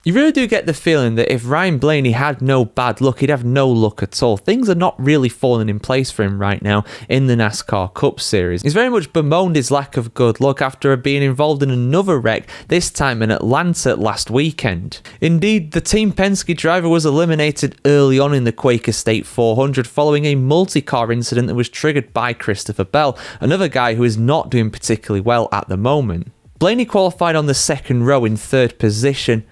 You really do get the feeling that if Ryan Blaney had no bad luck, he'd have no luck at all. Things are not really falling in place for him right now in the NASCAR Cup Series. He's very much bemoaned his lack of good luck after being involved in another wreck, this time in Atlanta last weekend. Indeed, the Team Penske driver was eliminated early on in the Quaker State 400 following a multi-car incident that was triggered by Christopher Bell, another guy who is not doing particularly well at the moment. Blaney qualified on the second row in third position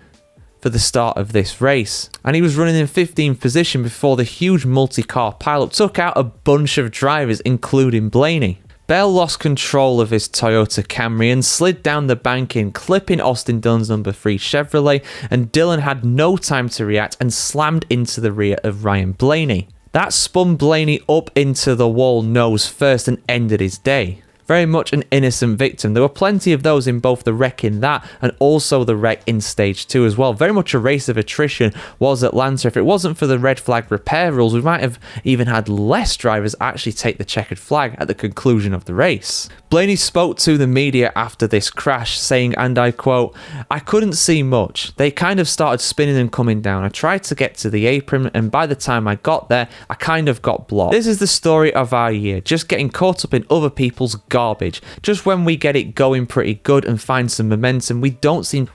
for the start of this race, and he was running in 15th position before the huge multi-car pileup took out a bunch of drivers, including Blaney. Bell lost control of his Toyota Camry and slid down the banking, clipping Austin Dillon's number 3 Chevrolet, and Dillon had no time to react and slammed into the rear of Ryan Blaney. That spun Blaney up into the wall nose first and ended his day. Very much an innocent victim. There were plenty of those in both the wreck in that and also the wreck in stage 2 as well. Very much a race of attrition was Atlanta. If it wasn't for the red flag repair rules, we might have even had less drivers actually take the checkered flag at the conclusion of the race. Blaney spoke to the media after this crash, saying, and I quote, "I couldn't see much. They kind of started spinning and coming down. I tried to get to the apron, and by the time I got there, I kind of got blocked. This is the story of our year, just getting caught up in other people's garbage. Just when we get it going pretty good and find some momentum, we don't seem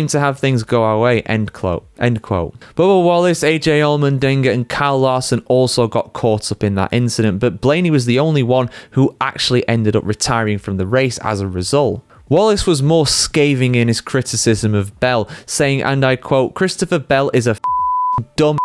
to have things go our way." End quote. Bubba Wallace, AJ Allmendinger, and Kyle Larson also got caught up in that incident, but Blaney was the only one who actually ended up retiring from the race as a result. Wallace was more scathing in his criticism of Bell, saying, and I quote, "Christopher Bell is a dumb.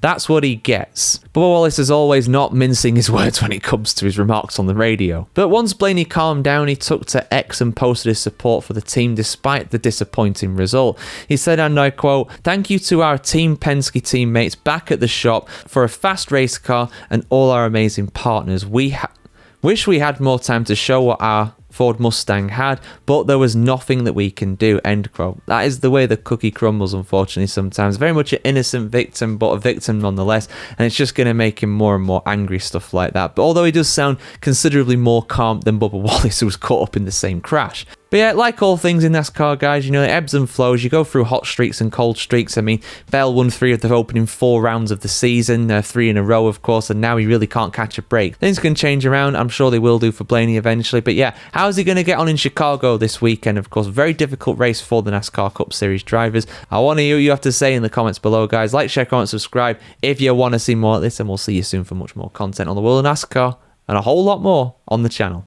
That's what he gets." Bubba Wallace is always not mincing his words when it comes to his remarks on the radio. But once Blaney calmed down, he took to X and posted his support for the team despite the disappointing result. He said, and I quote, "Thank you to our Team Penske teammates back at the shop for a fast race car and all our amazing partners. Wish we had more time to show what our Ford Mustang had, but there was nothing that we can do." End quote. That is the way the cookie crumbles, unfortunately, sometimes. Very much an innocent victim, but a victim nonetheless, and it's just going to make him more and more angry, stuff like that. But although he does sound considerably more calm than Bubba Wallace, who was caught up in the same crash. But yeah, like all things in NASCAR, guys, it ebbs and flows. You go through hot streaks and cold streaks. I mean, Bell won 3 of the opening 4 rounds of the season, 3 in a row, of course, and now he really can't catch a break. Things can change around. I'm sure they will do for Blaney eventually. But yeah, how is he going to get on in Chicago this weekend? Of course, very difficult race for the NASCAR Cup Series drivers. I want to hear what you have to say in the comments below, guys. Like, share, comment, subscribe if you want to see more of this, and we'll see you soon for much more content on the world of NASCAR and a whole lot more on the channel.